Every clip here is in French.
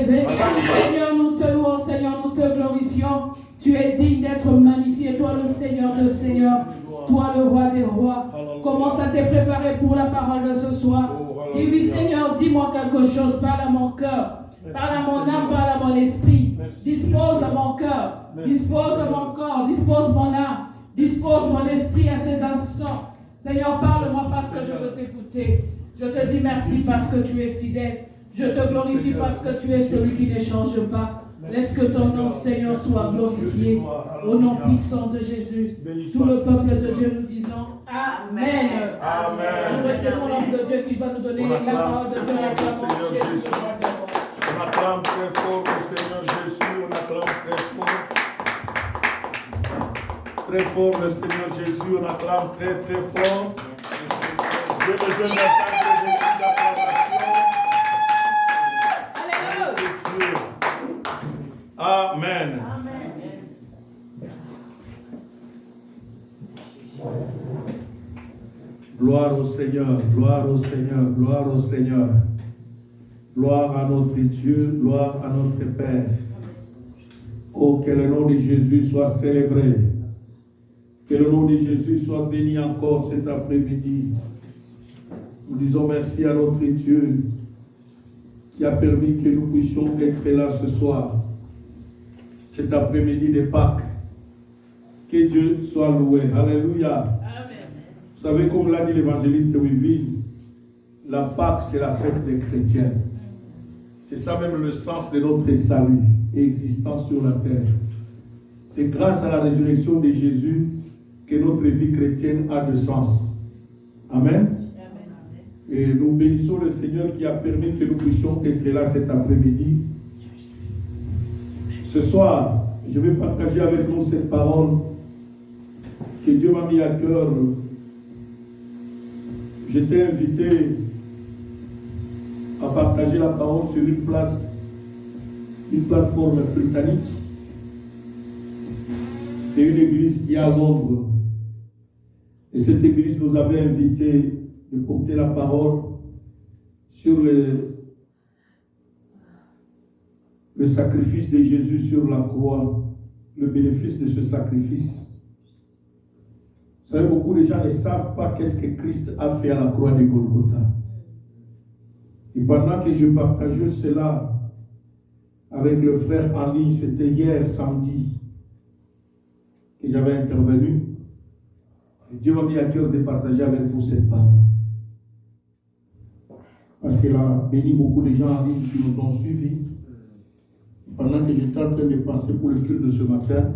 élevé. Seigneur, nous te louons, Seigneur, nous te glorifions. Tu es digne d'être magnifié, toi le Seigneur de Seigneurs, toi le roi des rois. Commence à te préparer pour la parole de ce soir. Dis-lui, Seigneur, dis-moi quelque chose, parle à mon cœur, parle à mon âme, parle à mon esprit. Dispose mon cœur, dispose mon corps, dispose mon âme, dispose mon esprit à ces instants. Seigneur, parle-moi parce que je veux t'écouter. Je te dis merci parce que tu es fidèle. Je te glorifie parce que tu es celui qui ne change pas. Laisse que ton nom, Seigneur, soit glorifié. Au nom puissant de Jésus. Tout le peuple de Dieu, nous disons Amen. Amen. Nous recevons l'homme de Dieu qui va nous donner la parole de Dieu. On acclame très fort le Seigneur Jésus. On acclame très fort. Très fort le Seigneur Jésus. On acclame très très fort. J'ai besoin d'entendre beaucoup d'acclamation. Alléluia. Amen. Gloire au Seigneur, gloire au Seigneur, gloire au Seigneur. Gloire à notre Dieu, gloire à notre Père. Oh, que le nom de Jésus soit célébré. Que le nom de Jésus soit béni encore cet après-midi. Nous disons merci à notre Dieu qui a permis que nous puissions être là ce soir, cet après-midi de Pâques. Que Dieu soit loué. Alléluia. Amen. Vous savez, comme l'a dit l'évangéliste Wivine, la Pâques, c'est la fête des chrétiens. C'est ça même le sens de notre salut et existence sur la terre. C'est grâce à la résurrection de Jésus que notre vie chrétienne a de sens. Amen. Et nous bénissons le Seigneur qui a permis que nous puissions être là cet après-midi. Ce soir, je vais partager avec nous cette parole que Dieu m'a mis à cœur. J'étais invité à partager la parole sur une plateforme britannique. C'est une église qui est à Londres. Et cette église nous avait invités de porter la parole sur le sacrifice de Jésus sur la croix, le bénéfice de ce sacrifice. Vous savez, beaucoup de gens ne savent pas qu'est-ce que Christ a fait à la croix de Golgotha. Et pendant que je partageais cela avec le frère en ligne, c'était hier samedi que j'avais intervenu. Et Dieu m'a mis à cœur de partager avec vous cette parole. Parce qu'il a béni beaucoup de gens en ligne qui nous ont suivis. Pendant que j'étais en train de penser pour le culte de ce matin,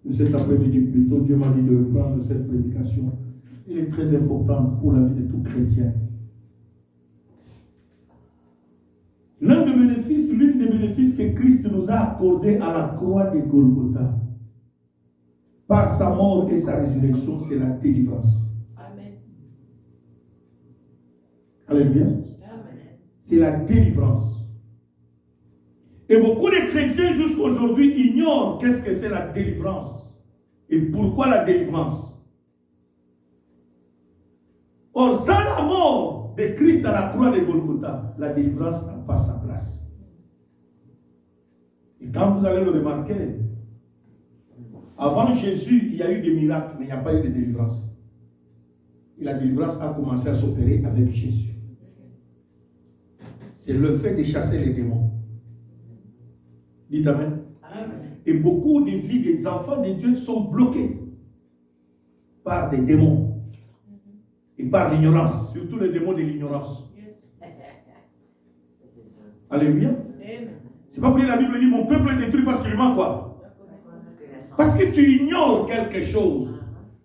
de cet après-midi plutôt, Dieu m'a dit de reprendre cette prédication. Elle est très importante pour la vie de tout chrétien. L'une des bénéfices que Christ nous a accordé à la croix de Golgotha, par sa mort et sa résurrection, c'est la délivrance. Amen. Alléluia. C'est la délivrance. Et beaucoup de chrétiens jusqu'aujourd'hui ignorent qu'est-ce que c'est la délivrance. Et pourquoi la délivrance. Or, sans la mort de Christ à la croix de Golgotha, la délivrance n'a pas sa place. Et quand vous allez le remarquer, avant Jésus, il y a eu des miracles, mais il n'y a pas eu de délivrance. Et la délivrance a commencé à s'opérer avec Jésus. C'est le fait de chasser les démons. Dites Amen. Amen. Et beaucoup de vies des enfants de Dieu sont bloquées par des démons et par l'ignorance, surtout les démons de l'ignorance. Yes. Alléluia. C'est pas pour dire la Bible dit mon peuple est détruit parce qu'il lui manque quoi? Parce que tu ignores quelque chose.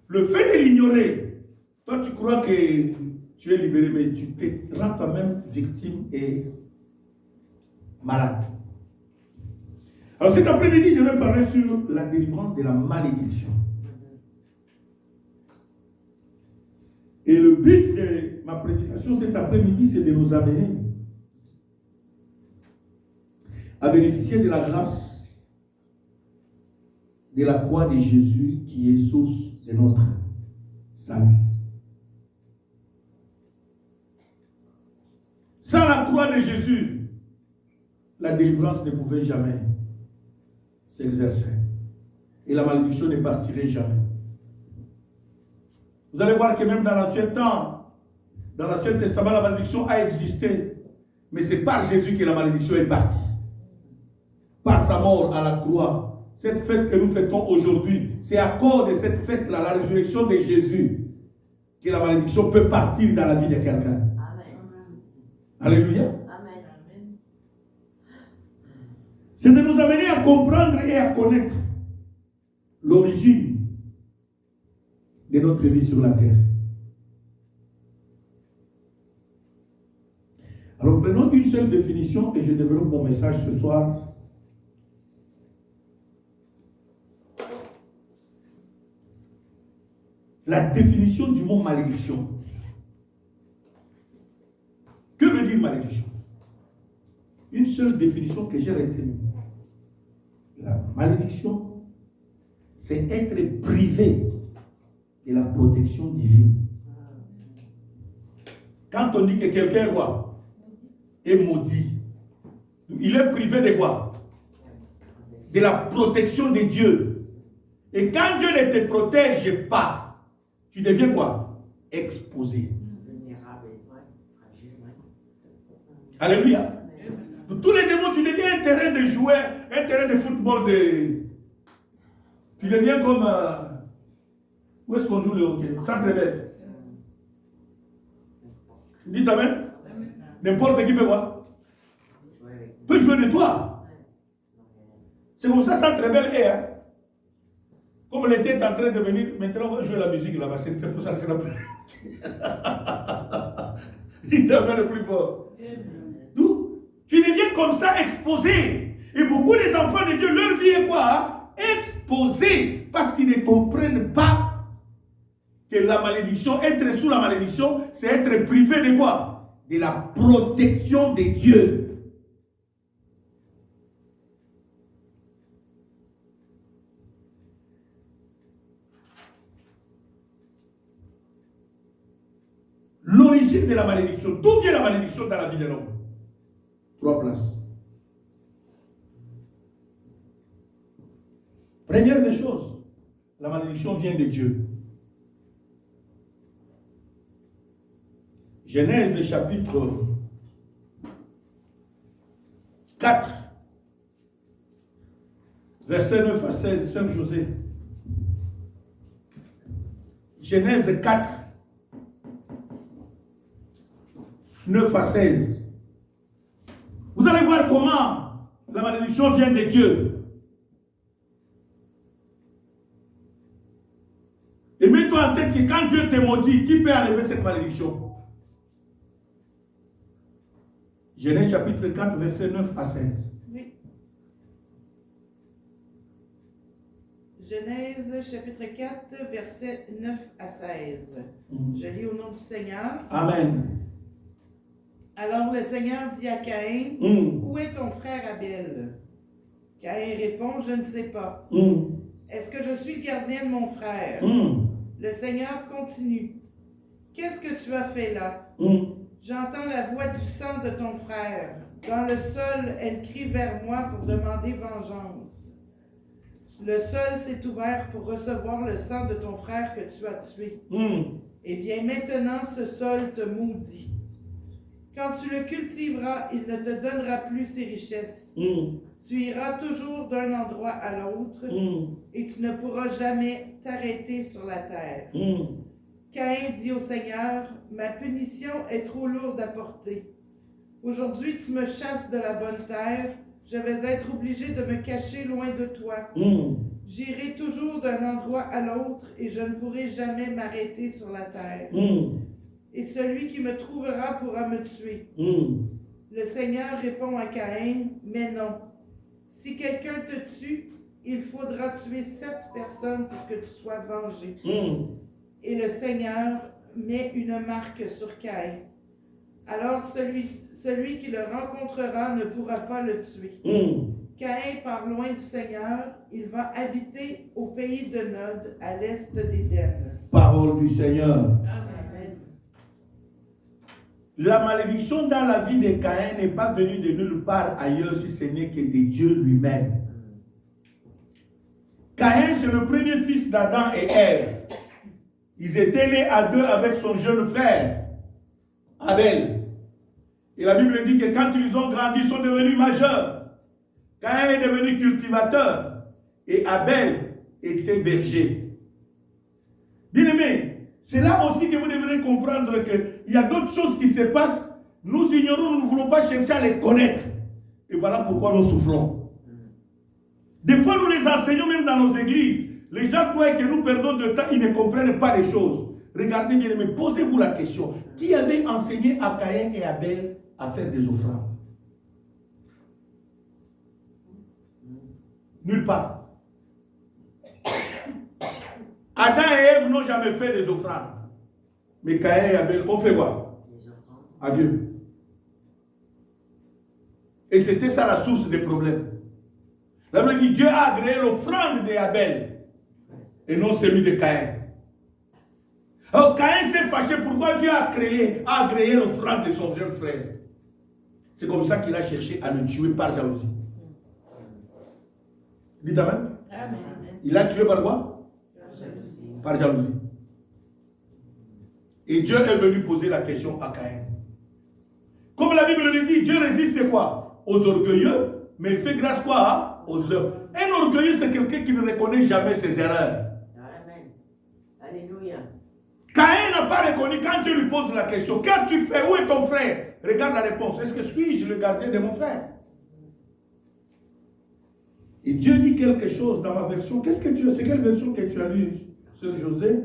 Le fait de l'ignorer, toi tu crois que tu es libéré, mais tu te rends toi-même victime et malade. Alors cet après-midi, je vais parler sur la délivrance de la malédiction. Et le but de ma prédication cet après-midi, c'est de nous amener à bénéficier de la grâce de la croix de Jésus qui est source de notre salut. Sans la croix de Jésus, la délivrance ne pouvait jamais s'exercer. Et la malédiction ne partirait jamais. Vous allez voir que même dans l'Ancien temps, dans l'Ancien Testament, la malédiction a existé. Mais c'est par Jésus que la malédiction est partie. Par sa mort à la croix. Cette fête que nous fêtons aujourd'hui, c'est à cause de cette fête-là, la résurrection de Jésus, que la malédiction peut partir dans la vie de quelqu'un. Alléluia. Amen. C'est de nous amener à comprendre et à connaître l'origine de notre vie sur la terre. Alors prenons une seule définition et je développe mon message ce soir. La définition du mot malédiction. Que veut dire malédiction? Une seule définition que j'ai retenue. La malédiction, c'est être privé de la protection divine. Quand on dit que quelqu'un est maudit, il est privé de quoi? De la protection de Dieu. Et quand Dieu ne te protège pas, tu deviens quoi? Exposé. Alléluia. Pour tous les démons, tu deviens un terrain de jouer, un terrain de football. Tu deviens comme... où est-ce qu'on joue le hockey? Centre Bell. Dites amen. N'importe qui peut voir. Peut jouer de toi. C'est comme ça Centre Bell est. Hein? Comme l'été est en train de venir, maintenant on va jouer la musique là-bas. C'est pour ça que c'est la plus. Dites amen le plus fort. Tu deviens comme ça exposé. Et beaucoup des enfants de Dieu, leur vie est quoi? Exposée. Parce qu'ils ne comprennent pas que la malédiction, être sous la malédiction, c'est être privé de quoi? De la protection de Dieu. L'origine de la malédiction. D'où vient la malédiction dans la vie de l'homme? 3 places. Première des choses, la malédiction vient de Dieu. Genèse chapitre 4, verset 9 à 16, Saint José. Genèse 4, 9 à 16. Vous allez voir comment la malédiction vient de Dieu. Et mets-toi en tête que quand Dieu te maudit, qui peut enlever cette malédiction? Genèse chapitre 4, verset 9 à 16. Oui. Genèse chapitre 4, verset 9 à 16. Je lis au nom du Seigneur. Amen. Alors le Seigneur dit à Caïn, où est ton frère Abel? Caïn répond, je ne sais pas. Est-ce que je suis le gardien de mon frère? Le Seigneur continue. Qu'est-ce que tu as fait là? J'entends la voix du sang de ton frère. Dans le sol, elle crie vers moi pour demander vengeance. Le sol s'est ouvert pour recevoir le sang de ton frère que tu as tué. Eh bien maintenant, ce sol te maudit. Quand tu le cultiveras, il ne te donnera plus ses richesses. Tu iras toujours d'un endroit à l'autre et tu ne pourras jamais t'arrêter sur la terre. Caïn dit au Seigneur, ma punition est trop lourde à porter. Aujourd'hui, tu me chasses de la bonne terre. Je vais être obligé de me cacher loin de toi. J'irai toujours d'un endroit à l'autre et je ne pourrai jamais m'arrêter sur la terre. Et celui qui me trouvera pourra me tuer. Le Seigneur répond à Caïn, mais non. Si quelqu'un te tue, il faudra tuer 7 personnes pour que tu sois vengé. Et le Seigneur met une marque sur Caïn. Alors celui qui le rencontrera ne pourra pas le tuer. Caïn part loin du Seigneur, il va habiter au pays de Nod, à l'est d'Éden. Parole du Seigneur. Amen. La malédiction dans la vie de Caïn n'est pas venue de nulle part ailleurs si ce n'est que de Dieu lui-même. Caïn, c'est le premier fils d'Adam et Ève. Ils étaient nés à deux avec son jeune frère, Abel. Et la Bible dit que quand ils ont grandi, ils sont devenus majeurs. Caïn est devenu cultivateur et Abel était berger. Bien-aimés, c'est là aussi que vous devrez comprendre qu'il y a d'autres choses qui se passent. Nous ignorons, nous ne voulons pas chercher à les connaître. Et voilà pourquoi nous souffrons. Des fois, nous les enseignons même dans nos églises. Les gens croient que nous perdons de temps, ils ne comprennent pas les choses. Regardez bien, mais posez-vous la question. Qui avait enseigné à Caïn et Abel à faire des offrandes? Nulle part. Adam et Ève n'ont jamais fait des offrandes. Mais Caïn et Abel ont fait quoi? À Dieu. Et c'était ça la source des problèmes. La Bible dit Dieu a agréé l'offrande d'Abel et non celui de Caïn. Alors Caïn s'est fâché. Pourquoi Dieu a agréé l'offrande de son jeune frère? C'est comme ça qu'il a cherché à le tuer par jalousie. Dites amen. Amen. Il l'a tué par quoi? Par jalousie. Et Dieu est venu poser la question à Caïn. Comme la Bible le dit, Dieu résiste quoi? Aux orgueilleux, mais il fait grâce quoi? Aux hommes. Un orgueilleux, c'est quelqu'un qui ne reconnaît jamais ses erreurs. Amen. Alléluia. Caïn n'a pas reconnu quand Dieu lui pose la question. Qu'as tu fait? Où est ton frère? Regarde la réponse. Est-ce que suis-je le gardien de mon frère? Et Dieu dit quelque chose dans ma version. Qu'est-ce que tu as? C'est quelle version que tu as lue, Sœur José?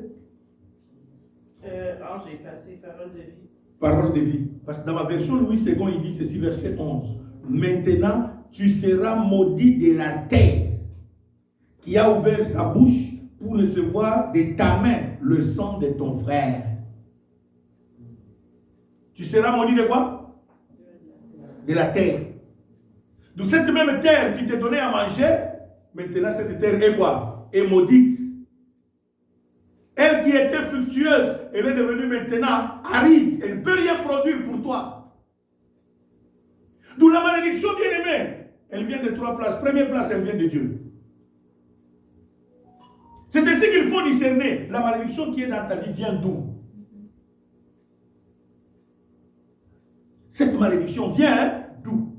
J'ai passé parole de vie. Parole de vie. Parce que dans ma version, Louis II, il dit ceci, verset 11. Maintenant, tu seras maudit de la terre qui a ouvert sa bouche pour recevoir de ta main le sang de ton frère. Tu seras maudit de quoi? De la terre. De cette même terre qui te donnait à manger, maintenant cette terre est quoi? Est maudite. Elle qui était fructueuse, elle est devenue maintenant aride. Elle ne peut rien produire pour toi. D'où la malédiction, bien-aimée, elle vient de 3 places. Première place, elle vient de Dieu. C'est ainsi qu'il faut discerner. La malédiction qui est dans ta vie vient d'où? Cette malédiction vient d'où?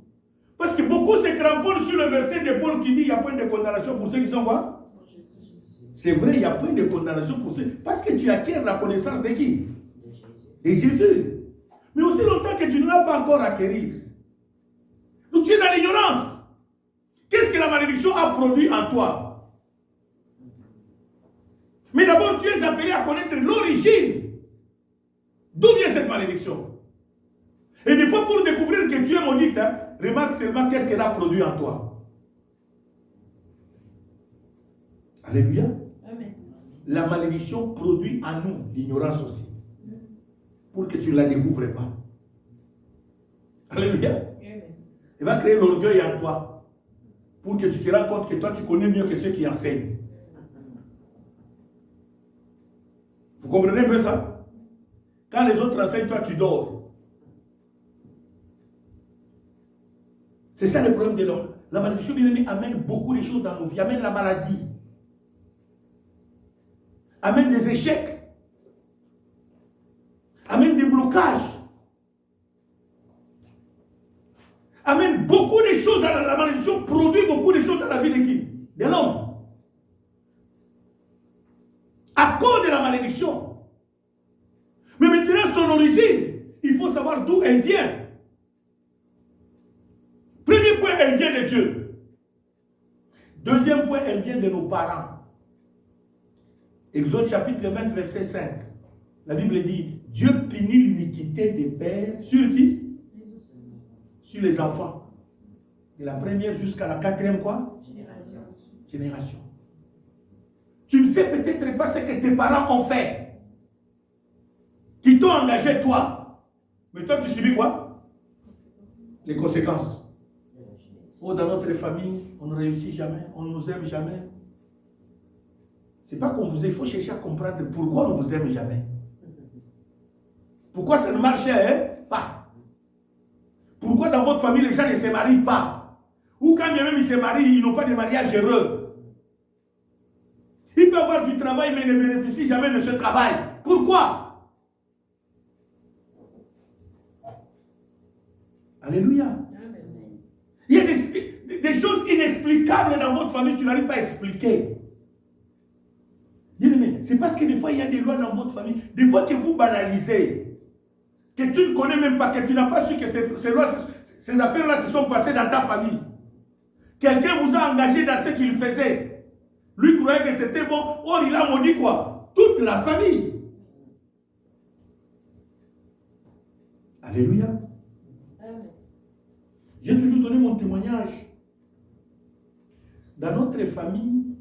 Parce que beaucoup se cramponnent sur le verset de Paul qui dit il n'y a point de condamnation pour ceux qui sont quoi? C'est vrai, il n'y a point de condamnation pour ceux. Parce que tu acquiers la connaissance de qui? De Jésus. Mais aussi longtemps que tu ne l'as pas encore acquérir. Donc tu es dans l'ignorance. Qu'est-ce que la malédiction a produit en toi? Mais d'abord, tu es appelé à connaître l'origine. D'où vient cette malédiction? Et des fois, pour découvrir que tu es maudite, remarque seulement qu'est-ce qu'elle a produit en toi. Alléluia. Amen. La malédiction produit en nous l'ignorance aussi. Pour que tu ne la découvres pas. Alléluia. Amen. Elle va créer l'orgueil en toi. Pour que tu te rends compte que toi, tu connais mieux que ceux qui enseignent. Vous comprenez un peu ça? Quand les autres enseignent, toi, tu dors. C'est ça le problème de l'homme. La malédiction, bien aimé, amène beaucoup de choses dans nos vies. Amène la maladie. Amène des échecs. Amène des blocages. Amène beaucoup de choses dans la malédiction. Produit beaucoup de choses dans la vie de qui? De l'homme. À cause de la malédiction. Mais maintenant, son origine, il faut savoir d'où elle vient. Premier point, elle vient de Dieu. Deuxième point, elle vient de nos parents. Exode chapitre 20, verset 5. La Bible dit, Dieu punit l'iniquité des pères sur qui? Sur les enfants. De la première jusqu'à la 4e quoi? Génération. Tu ne sais peut-être pas ce que tes parents ont fait. Qui t'ont engagé toi. Mais toi tu subis quoi? Les conséquences. Oh, dans notre famille, on ne réussit jamais, on ne nous aime jamais. C'est pas qu'on vous aime, il faut chercher à comprendre pourquoi on ne vous aime jamais. Pourquoi ça ne marchait pas. Pourquoi dans votre famille, les gens ne se marient pas? Ou quand bien même ils se marient, ils n'ont pas de mariage heureux. Ils peuvent avoir du travail, mais ne bénéficient jamais de ce travail. Pourquoi? Alléluia. Il y a des choses inexplicables dans votre famille, tu n'arrives pas à expliquer. C'est parce que des fois, il y a des lois dans votre famille, des fois que vous banalisez, que tu ne connais même pas, que tu n'as pas su que ces lois, ces affaires-là se sont passées dans ta famille. Quelqu'un vous a engagé dans ce qu'il faisait. Lui croyait que c'était bon. Or, il a maudit quoi? Toute la famille. Alléluia. J'ai toujours donné mon témoignage. Dans notre famille,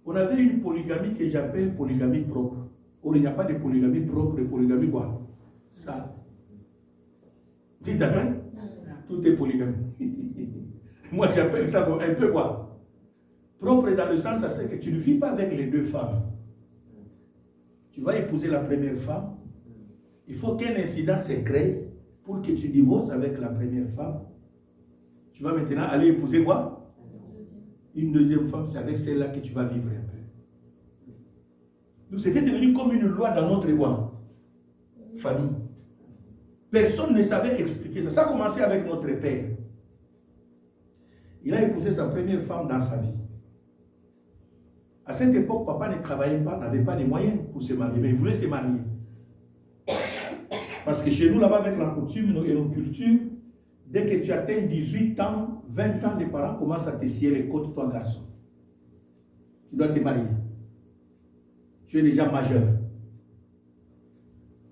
on avait une polygamie que j'appelle polygamie propre. Or, il n'y a pas de polygamie propre, de polygamie quoi? Ça. Dites amen. Tout est polygamie. Moi, j'appelle ça un peu quoi? Propre dans le sens, c'est que tu ne vis pas avec les deux femmes. Tu vas épouser la première femme. Il faut qu'un incident se crée pour que tu divorces avec la première femme. Tu vas maintenant aller épouser quoi? Une deuxième femme, c'est avec celle-là que tu vas vivre un peu. Donc c'était devenu comme une loi dans notre famille. Personne ne savait expliquer ça. Ça a commencé avec notre père. Il a épousé sa première femme dans sa vie. À cette époque, papa ne travaillait pas, n'avait pas les moyens pour se marier, mais il voulait se marier. Parce que chez nous, là-bas, avec la coutume et nos cultures, dès que tu atteins 18 ans, 20 ans, les parents commencent à te scier les côtes, toi, garçon. Tu dois te marier. Tu es déjà majeur.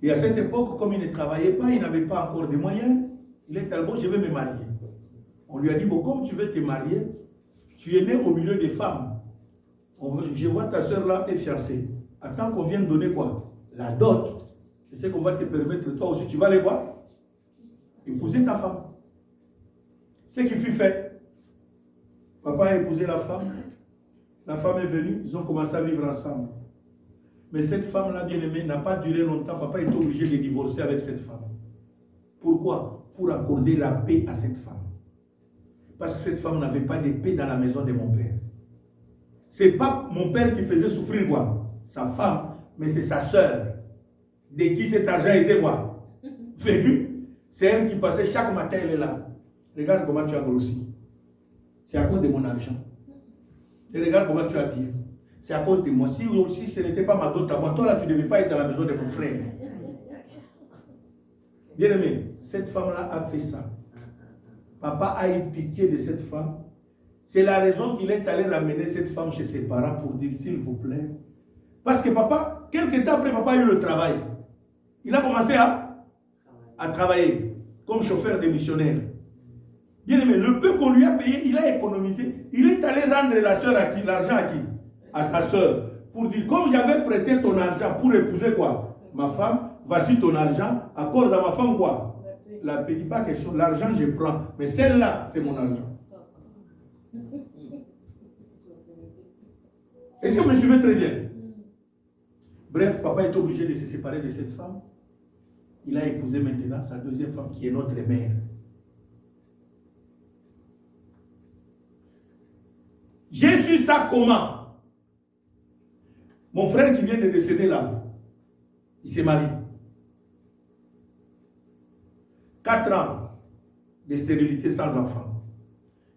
Et à cette époque, comme il ne travaillait pas, il n'avait pas encore de moyens, il est tellement bon, je vais me marier. On lui a dit, bon, comme tu veux te marier, tu es né au milieu des femmes. Je vois ta soeur là est fiancée. Attends qu'on vienne donner quoi? La dot. C'est ce qu'on va te permettre, toi aussi, tu vas aller voir. Épouser ta femme. Ce qui fut fait. Papa a épousé la femme. La femme est venue, ils ont commencé à vivre ensemble. Mais cette femme-là, bien aimée, n'a pas duré longtemps. Papa est obligé de divorcer avec cette femme. Pourquoi? Pour accorder la paix à cette femme. Parce que cette femme n'avait pas de paix dans la maison de mon père. Ce n'est pas mon père qui faisait souffrir quoi? Sa femme, mais c'est sa sœur. De qui cet argent était quoi? Venu. C'est elle qui passait chaque matin, elle est là. Regarde comment tu as grossi. C'est à cause de mon argent. Et regarde comment tu as habillé. C'est à cause de moi. Si aussi ce n'était pas ma dot à moi, toi là tu ne devais pas être dans la maison de mon frère. Bien aimé, cette femme-là a fait ça. Papa a eu pitié de cette femme. C'est la raison qu'il est allé ramener cette femme chez ses parents pour dire s'il vous plaît. Parce que papa, quelques temps après, papa a eu le travail. Il a commencé à travailler comme chauffeur de missionnaire. Bien aimé, le peu qu'on lui a payé, il a économisé. Il est allé rendre l'argent à qui? À sa soeur. Pour dire, comme j'avais prêté ton argent pour épouser quoi? Ma femme, voici ton argent, accorde à ma femme quoi? La paix, pas question, l'argent je prends, mais celle-là, c'est mon argent. Est-ce que vous me suivez très bien? Bref, papa est obligé de se séparer de cette femme. Il a épousé maintenant sa deuxième femme qui est notre mère. J'ai su ça comment? Mon frère qui vient de décéder là, il s'est marié. 4 ans de stérilité sans enfant.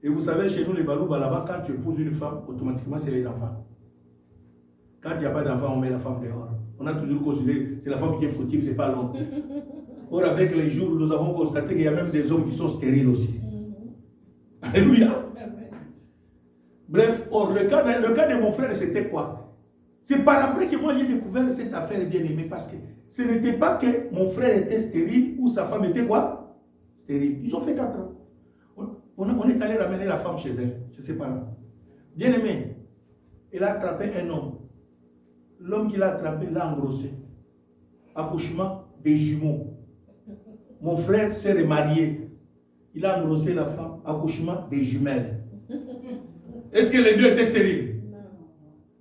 Et vous savez, chez nous, les Balouba, là-bas, quand tu épouses une femme, automatiquement, c'est les enfants. Quand il n'y a pas d'enfant, on met la femme dehors. On a toujours considéré que c'est la femme qui est fautive, ce n'est pas l'homme. Or, avec les jours, nous avons constaté qu'il y a même des hommes qui sont stériles aussi. Alléluia. Bref, or, le cas de mon frère, c'était quoi? C'est par après que moi j'ai découvert cette affaire bien aimée, parce que ce n'était pas que mon frère était stérile ou sa femme était quoi? Stérile. Ils ont fait 4 ans. On est allé ramener la femme chez elle, chez ses parents. Bien aimé, elle a attrapé un homme. L'homme qui l'a attrapé l'a engrossé. Accouchement des jumeaux. Mon frère s'est remarié. Il a engrossé la femme. Accouchement des jumelles. Est-ce que les deux étaient stériles?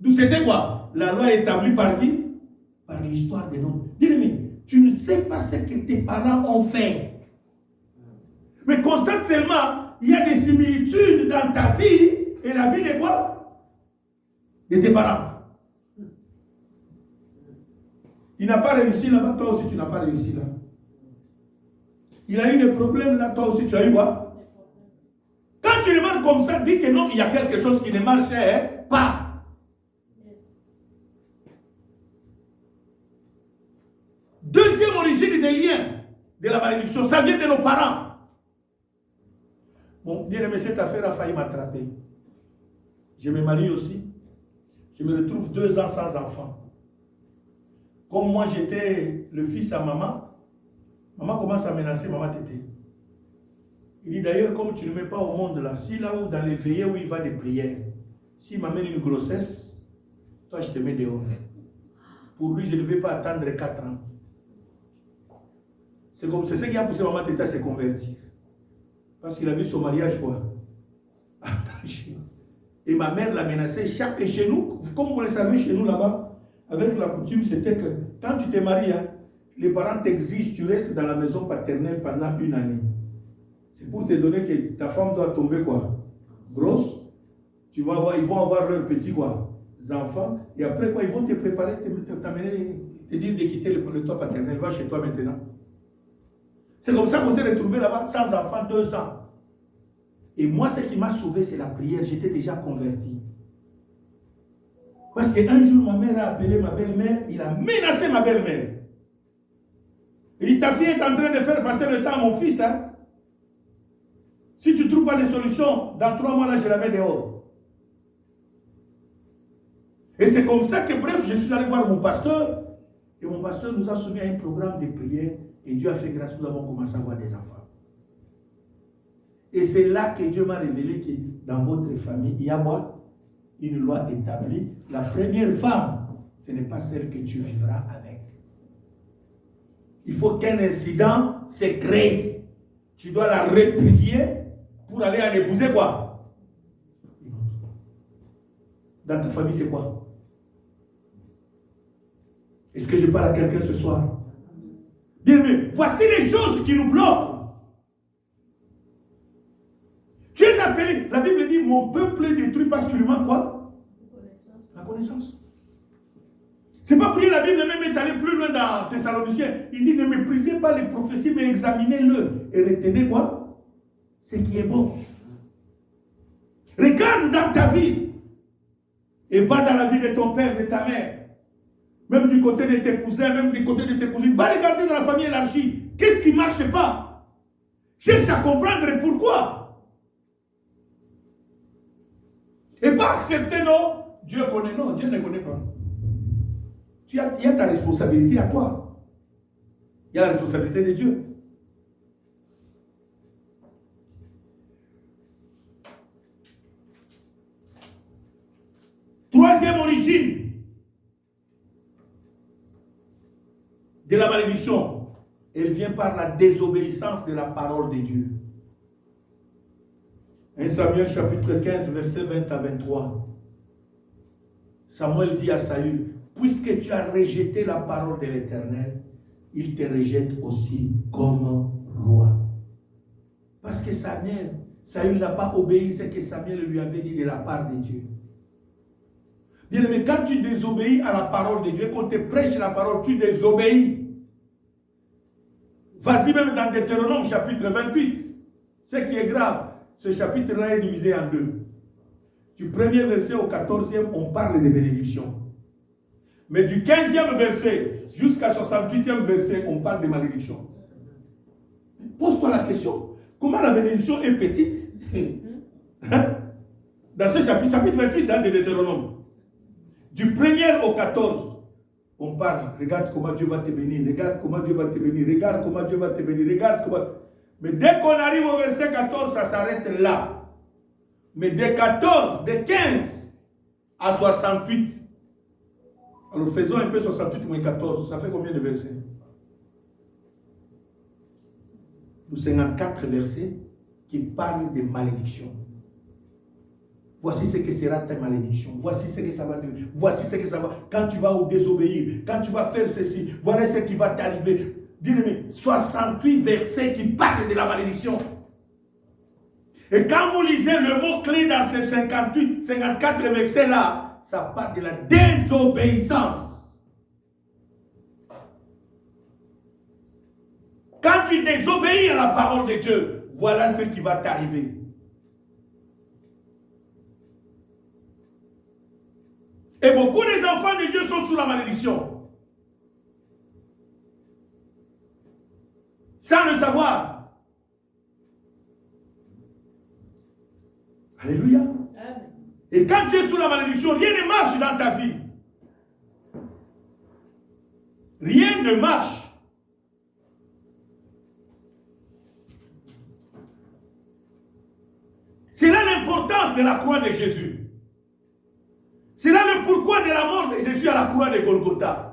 D'où c'était quoi? La loi est établie par qui? Par l'histoire des noms. Dis-le, tu ne sais pas ce que tes parents ont fait. Mais constate seulement, il y a des similitudes dans ta vie et la vie de quoi? De tes parents. Il n'a pas réussi là-bas, toi aussi tu n'as pas réussi là. Il a eu des problèmes là, toi aussi tu as eu quoi? Quand tu remarques comme ça, dis que non, il y a quelque chose qui ne marchait pas. Deuxième origine des liens de la malédiction, ça vient de nos parents. Bon, bien aimé, cette affaire a failli m'attraper. Je me marie aussi. Je me retrouve 2 ans sans enfant. Comme moi j'étais le fils à maman, maman commence à menacer maman Tété. Il dit d'ailleurs, comme tu ne le mets pas au monde là, si là où dans les veillées où il va des prières, s'il m'amène une grossesse, toi je te mets dehors. Pour lui, je ne vais pas attendre 4 ans. C'est ce qui a poussé maman Tété à se convertir. Parce qu'il a vu son mariage quoi. Et ma mère l'a menacé. Et chez nous, comme vous le savez, chez nous là-bas, avec la coutume, c'était que quand tu te maries, hein, les parents t'exigent, tu restes dans la maison paternelle pendant 1 année. C'est pour te donner que ta femme doit tomber quoi? Grosse. Tu vas avoir, ils vont avoir leurs petits quoi? Enfants. Et après quoi? Ils vont te préparer, t'amener, te dire de quitter le toit paternel. Va chez toi maintenant. C'est comme ça qu'on s'est retrouvé là-bas, sans enfant, 2 ans. Et moi, ce qui m'a sauvé, c'est la prière. J'étais déjà converti. Parce qu'un jour, ma mère a appelé ma belle-mère, il a menacé ma belle-mère. Il dit, ta fille est en train de faire passer le temps à mon fils. Hein? Si tu ne trouves pas de solution, dans 3 mois, là, je la mets dehors. Et c'est comme ça que, bref, je suis allé voir mon pasteur. Et mon pasteur nous a soumis à un programme de prière. Et Dieu a fait grâce, nous avons commencé à avoir des enfants. Et c'est là que Dieu m'a révélé que dans votre famille, il y a quoi? Une loi établie. La première femme, ce n'est pas celle que tu vivras avec. Il faut qu'un incident se crée. Tu dois la répudier pour aller en épouser quoi? Dans ta famille, c'est quoi? Est-ce que je parle à quelqu'un ce soir? Bien, mais voici les choses qui nous bloquent. Tu es appelé, la Bible dit, mon peuple est détruit parce qu'il lui manque quoi? La connaissance. C'est pas pour dire la Bible même est allée plus loin dans Thessaloniciens. Il dit, ne méprisez pas les prophéties, mais examinez-le. Et retenez quoi? Ce qui est bon. Regarde dans ta vie. Et va dans la vie de ton père, de ta mère. Même du côté de tes cousins, même du côté de tes cousines. Va regarder dans la famille élargie. Qu'est-ce qui ne marche pas? Cherche à comprendre pourquoi. Et pas accepter, non. Dieu connaît, non. Dieu ne connaît pas. Il y a ta responsabilité à toi. Il y a la responsabilité de Dieu. Troisième origine de la malédiction, elle vient par la désobéissance de la parole de Dieu. 1 Samuel chapitre 15, verset 20 à 23. Samuel dit à Saül, puisque tu as rejeté la parole de l'Éternel, il te rejette aussi comme roi. Parce que Saül n'a pas obéi ce que Samuel lui avait dit de la part de Dieu. Bien aimé, quand tu désobéis à la parole de Dieu, quand tu prêches la parole, tu désobéis. Vas-y même dans Deutéronome chapitre 28. Ce qui est grave, ce chapitre-là est divisé en 2. Du 1er verset au 14e, on parle de bénédiction. Mais du 15e verset jusqu'à 68e verset, on parle de malédiction. Pose-toi la question, comment la bénédiction est petite? Dans ce chapitre 28 de Deutéronome. Du 1er au 14, on parle, regarde comment Dieu va te bénir, regarde comment Dieu va te bénir, regarde comment Dieu va te bénir, regarde comment... Mais dès qu'on arrive au verset 14, ça s'arrête là. Mais de 14, de 15 à 68, alors faisons un peu 68 moins 14, ça fait combien de versets? Nous 54 versets qui parlent de malédiction. Voici ce que sera ta malédiction. Voici ce que ça va devenir. Voici ce que ça va. Quand tu vas désobéir, quand tu vas faire ceci, voilà ce qui va t'arriver. Bien-aimé, 68 versets qui parlent de la malédiction. Et quand vous lisez le mot-clé dans ces 58, 54 versets-là, ça parle de la désobéissance. Quand tu désobéis à la parole de Dieu, voilà ce qui va t'arriver. Et beaucoup des enfants de Dieu sont sous la malédiction. Sans le savoir. Alléluia. Et quand tu es sous la malédiction, rien ne marche dans ta vie. Rien ne marche. C'est là l'importance de la croix de Jésus. C'est là le pourquoi de la mort de Jésus à la croix de Golgotha.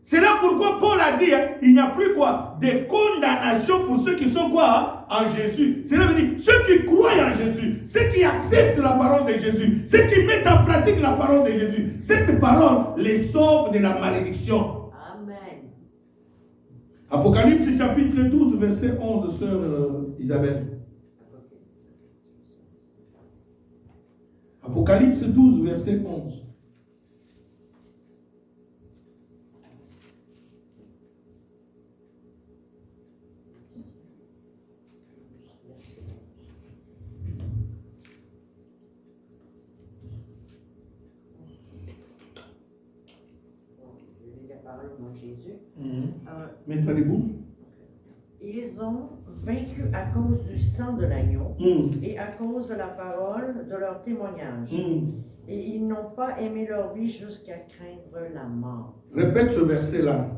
C'est là pourquoi Paul a dit, il n'y a plus quoi? De condamnation pour ceux qui sont quoi? En Jésus. C'est là veut dire, ceux qui croient en Jésus, ceux qui acceptent la parole de Jésus, ceux qui mettent en pratique la parole de Jésus, cette parole les sauve de la malédiction. Amen. Apocalypse chapitre 12, verset 11, sœur Isabelle. Apocalypse 12, verset 11. Jésus. Mets-toi debout. Ils ont vaincu à cause du sang de l'agneau et à cause de la parole de leur témoignage. Et ils n'ont pas aimé leur vie jusqu'à craindre la mort. Répète ce verset-là.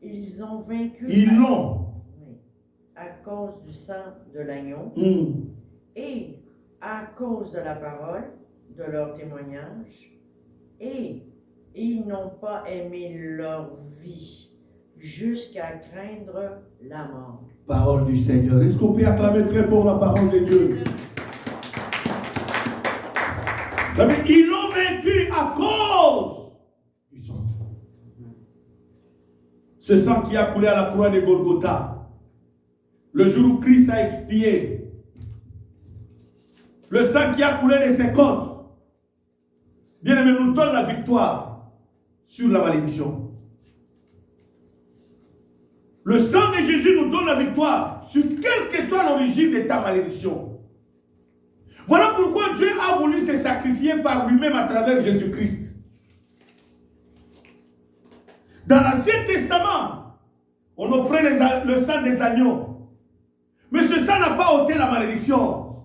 Ils ont vaincu à cause du sang de l'agneau et à cause de la parole de leur témoignage et ils n'ont pas aimé leur vie jusqu'à craindre la mort. Parole du Seigneur. Est-ce qu'on peut acclamer très fort la parole de Dieu? Ils l'ont vaincu à cause du sang. Ce sang qui a coulé à la croix de Golgotha. Le jour où Christ a expié. Le sang qui a coulé de ses côtes. Bien-aimé, nous donne la victoire sur la malédiction. Le sang de Jésus nous donne la victoire sur quelle que soit l'origine de ta malédiction. Voilà pourquoi Dieu a voulu se sacrifier par lui-même à travers Jésus-Christ. Dans l'Ancien Testament, on offrait le sang des agneaux. Mais ce sang n'a pas ôté la malédiction.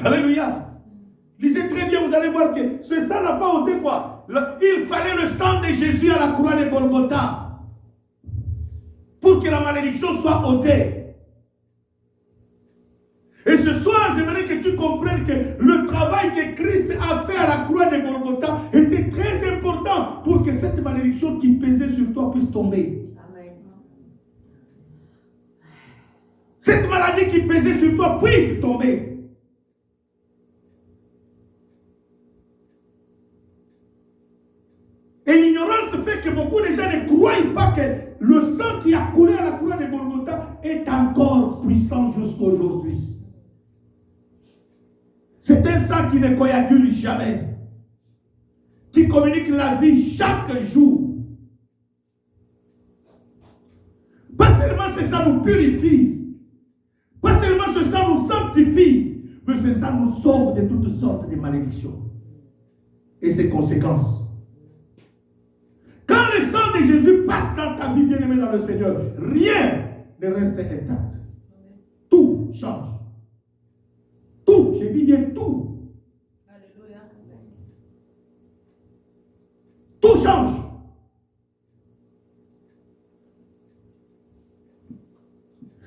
Alléluia. Lisez très bien, vous allez voir que ce sang n'a pas ôté quoi? Il fallait le sang de Jésus à la croix de Golgotha pour que la malédiction soit ôtée. Et ce soir, j'aimerais que tu comprennes que le travail que Christ a fait à la croix de Golgotha était très important pour que cette malédiction qui pesait sur toi puisse tomber. Amen. Cette maladie qui pesait sur toi puisse tomber. Et l'ignorance fait que beaucoup de gens ne croient pas que le sang qui a coulé à la croix de Golgotha est encore puissant jusqu'aujourd'hui. C'est un sang qui ne coagule jamais, qui communique la vie chaque jour. Pas seulement ce sang nous purifie, pas seulement ce sang nous sanctifie, mais ce sang nous sauve de toutes sortes de malédictions et ses conséquences. Quand le sang de Jésus passe dans ta vie, bien-aimée dans le Seigneur, rien ne reste intact. Tout change. Tout, je dis bien tout. Alléluia. Tout change.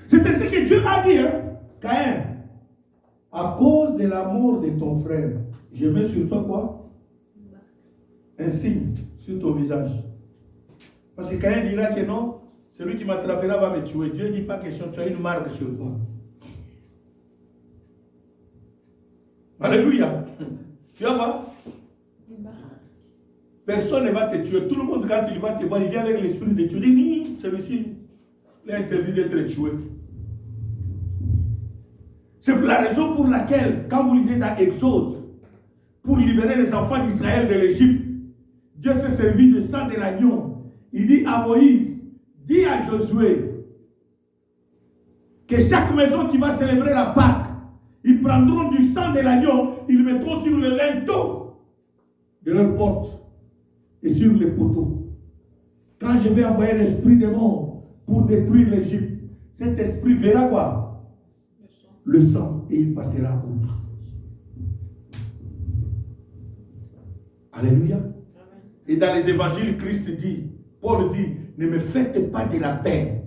C'est ainsi que Dieu a dit, Caïn, à cause de la mort de ton frère, je mets sur toi quoi? Un signe sur ton visage. Parce que Caïn dira que non, celui qui m'attrapera va me tuer. Dieu ne dit pas question, tu as une marque sur toi. Alléluia. Tu vas voir? Personne ne va te tuer. Tout le monde, quand il va te voir, il vient avec l'esprit de tuer. Il dit, celui-ci, il est interdit d'être tué. C'est la raison pour laquelle, quand vous lisez dans Exode, pour libérer les enfants d'Israël de l'Égypte, Dieu s'est servi du sang de l'agneau. Il dit à Moïse, dis à Josué, que chaque maison qui va célébrer la Pâque, ils prendront du sang de l'agneau, ils le mettront sur le linteau de leur porte et sur les poteaux. Quand je vais envoyer l'esprit des morts pour détruire l'Égypte, cet esprit verra quoi? Le sang, et il passera outre. Alléluia. Et dans les évangiles, Christ dit, Paul dit, ne me faites pas de la peine,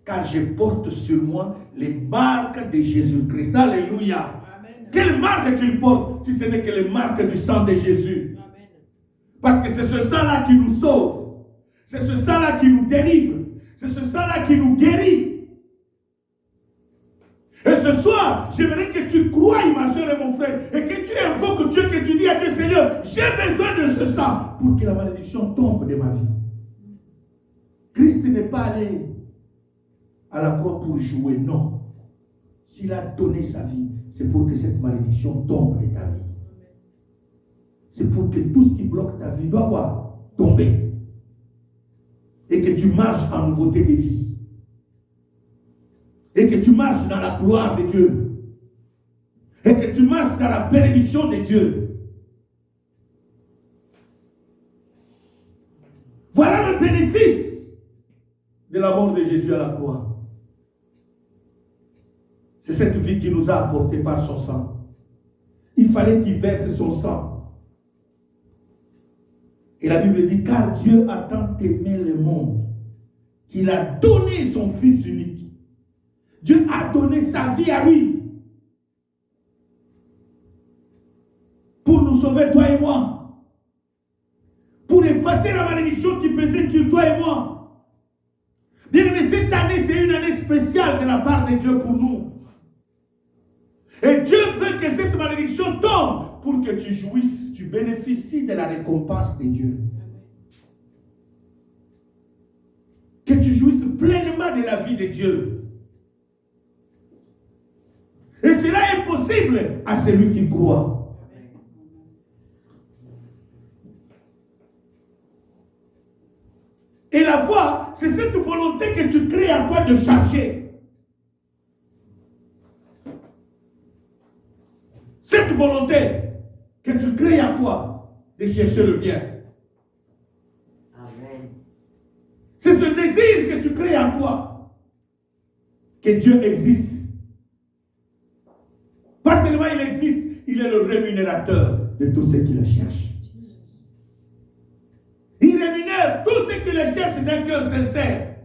car je porte sur moi les marques de Jésus-Christ. Alléluia. Amen. Quelle marque qu'il porte, si ce n'est que les marques du sang de Jésus? Amen. Parce que c'est ce sang-là qui nous sauve. C'est ce sang-là qui nous délivre. C'est ce sang-là qui nous guérit. Et ce soir, j'aimerais que tu croies, ma soeur et mon frère, et que tu invoques Dieu, que tu dis à Dieu, Seigneur, j'ai besoin de ce sang pour que la malédiction tombe de ma vie. Christ n'est pas allé à la croix pour jouer, non. S'il a donné sa vie, c'est pour que cette malédiction tombe de ta vie. C'est pour que tout ce qui bloque ta vie doit quoi? Tomber. Et que tu marches en nouveauté de vie. Et que tu marches dans la gloire de Dieu. Et que tu marches dans la bénédiction de Dieu. Voilà le bénéfice de la mort de Jésus à la croix. C'est cette vie qui nous a apporté par son sang. Il fallait qu'il verse son sang. Et la Bible dit, car Dieu a tant aimé le monde qu'il a donné son Fils unique. Dieu a donné sa vie à lui pour nous sauver, toi et moi, pour effacer la malédiction qui pesait sur toi et moi. Bien aimé, cette année, c'est une année spéciale de la part de Dieu pour nous. Et Dieu veut que cette malédiction tombe pour que tu jouisses, tu bénéficies de la récompense de Dieu. Que tu jouisses pleinement de la vie de Dieu. Et cela est possible à celui qui croit. Et la foi, c'est cette volonté que tu crées en toi de changer. Cette volonté que tu crées en toi de chercher le bien. Amen. C'est ce désir que tu crées en toi que Dieu existe. Pas seulement il existe, il est le rémunérateur de tous ceux qui le cherchent. Il rémunère tous ceux qui le cherchent d'un cœur sincère.